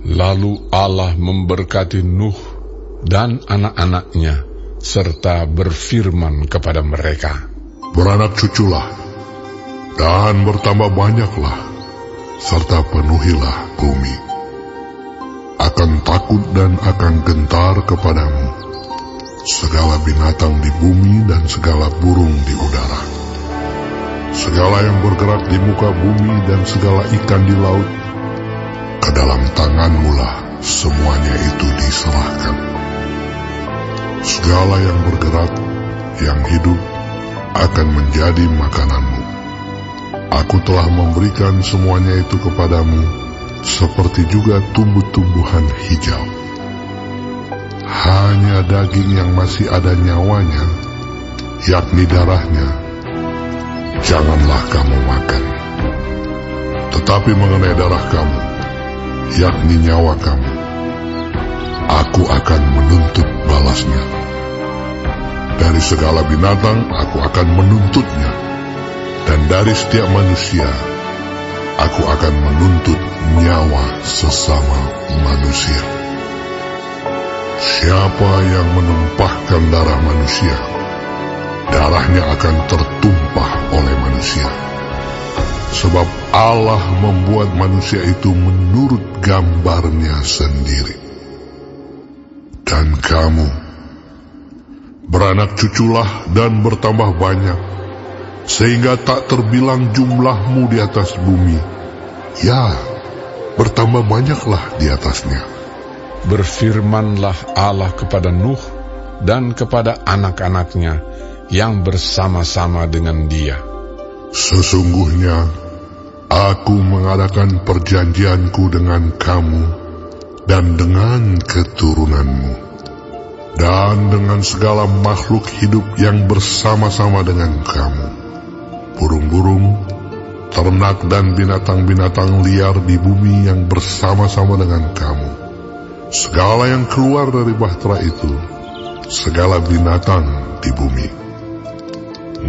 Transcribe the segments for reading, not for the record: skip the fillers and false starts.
Lalu Allah memberkati Nuh dan anak-anaknya, serta berfirman kepada mereka, "Beranak cuculah, dan bertambah banyaklah, serta penuhilah bumi. Akan takut dan akan gentar kepadamu segala binatang di bumi dan segala burung di udara. Segala yang bergerak di muka bumi dan segala ikan di laut, ke dalam tanganmu-lah semuanya itu diserahkan. Segala yang bergerak, yang hidup, akan menjadi makananmu. Aku telah memberikan semuanya itu kepadamu, seperti juga tumbuh-tumbuhan hijau. Hanya daging yang masih ada nyawanya, yakni darahnya, janganlah kamu makan. Tetapi mengenai darah kamu, yakni nyawa kamu, aku akan menuntut balasnya. Dari segala binatang aku akan menuntutnya, dan dari setiap manusia aku akan menuntut nyawa sesama manusia. Siapa yang menumpahkan darah manusia, darahnya akan tertumpah oleh manusia. Sebab Allah membuat manusia itu menurut gambarnya sendiri. Dan kamu, beranak cuculah dan bertambah banyak, sehingga tak terbilang jumlahmu di atas bumi. Ya, bertambah banyaklah di atasnya." Berfirmanlah Allah kepada Nuh dan kepada anak-anaknya yang bersama-sama dengan dia, "Sesungguhnya aku mengadakan perjanjianku dengan kamu dan dengan keturunanmu, dan dengan segala makhluk hidup yang bersama-sama dengan kamu, burung-burung, ternak dan binatang-binatang liar di bumi yang bersama-sama dengan kamu, segala yang keluar dari bahtera itu, segala binatang di bumi.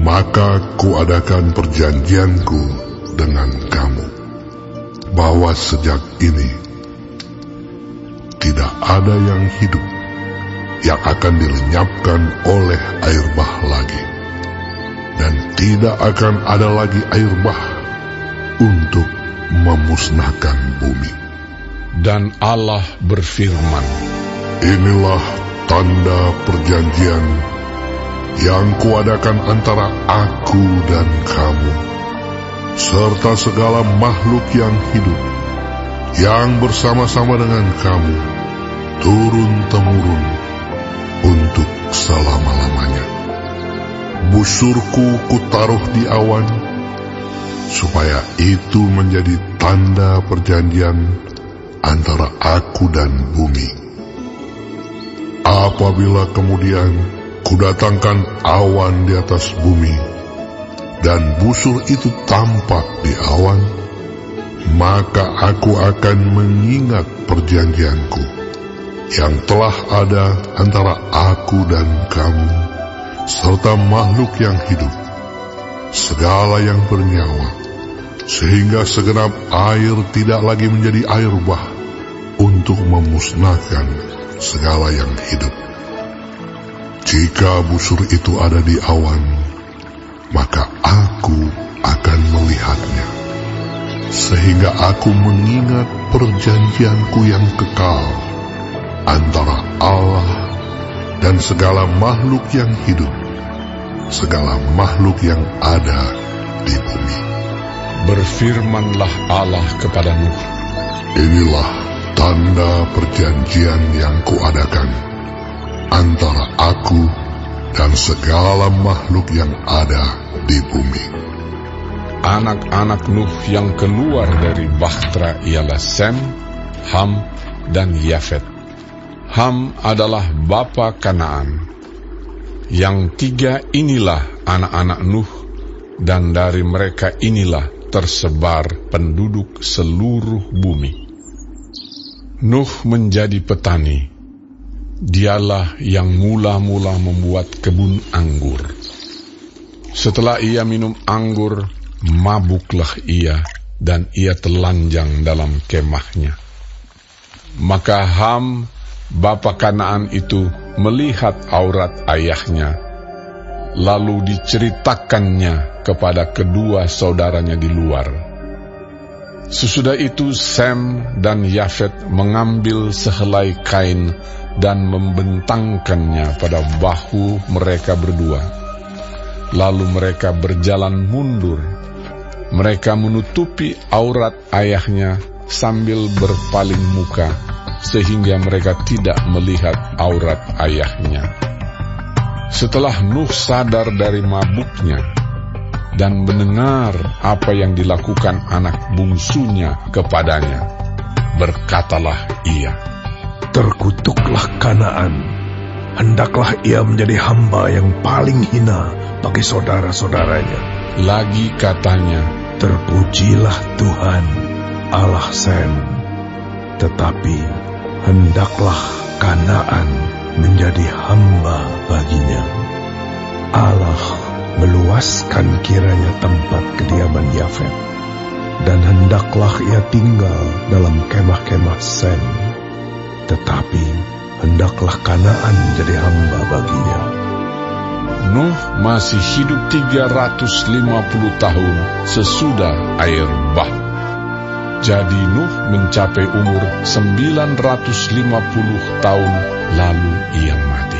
Maka kuadakan perjanjianku dengan kamu, bahwa sejak ini tidak ada yang hidup yang akan dilenyapkan oleh air bah lagi, dan tidak akan ada lagi air bah untuk memusnahkan bumi." Dan Allah berfirman, "Inilah tanda perjanjian yang kuadakan antara aku dan kamu, serta segala makhluk yang hidup, yang bersama-sama dengan kamu, turun-temurun, untuk selama-lamanya. Busurku kutaruh di awan, supaya itu menjadi tanda perjanjian antara aku dan bumi. Apabila kemudian kudatangkan awan di atas bumi, dan busur itu tampak di awan, maka aku akan mengingat perjanjianku yang telah ada antara aku dan kamu, serta makhluk yang hidup, segala yang bernyawa, sehingga segenap air tidak lagi menjadi air bah untuk memusnahkan segala yang hidup. Jika busur itu ada di awan, maka aku akan melihatnya, sehingga aku mengingat perjanjianku yang kekal antara Allah dan segala makhluk yang hidup, segala makhluk yang ada di bumi." Berfirmanlah Allah kepada Nuh, "Inilah tanda perjanjian yang kuadakan antara aku dan segala makhluk yang ada di bumi." Anak-anak Nuh yang keluar dari bahtera ialah Sem, Ham, dan Yafet. Ham adalah bapa Kanaan. Yang tiga inilah anak-anak Nuh, dan dari mereka inilah tersebar penduduk seluruh bumi. Nuh menjadi petani. Dialah yang mula-mula membuat kebun anggur. Setelah ia minum anggur, mabuklah ia, dan ia telanjang dalam kemahnya. Maka Ham, bapa Kanaan itu, melihat aurat ayahnya, lalu diceritakannya kepada kedua saudaranya di luar. Sesudah itu Sem dan Yafet mengambil sehelai kain dan membentangkannya pada bahu mereka berdua. Lalu mereka berjalan mundur. Mereka menutupi aurat ayahnya sambil berpaling muka, sehingga mereka tidak melihat aurat ayahnya. Setelah Nuh sadar dari mabuknya dan mendengar apa yang dilakukan anak bungsunya kepadanya, berkatalah ia, "Terkutuklah Kanaan, hendaklah ia menjadi hamba yang paling hina bagi saudara-saudaranya." Lagi katanya, "Terpujilah Tuhan, Allah Sem, tetapi hendaklah Kanaan menjadi hamba baginya. Allah meluaskan kiranya tempat kediaman Yafet, dan hendaklah ia tinggal dalam kemah-kemah Sem, tetapi hendaklah Kanaan menjadi hamba baginya." Nuh masih hidup 350 tahun sesudah air bah. Jadi Nuh mencapai umur 950 tahun, lalu ia mati.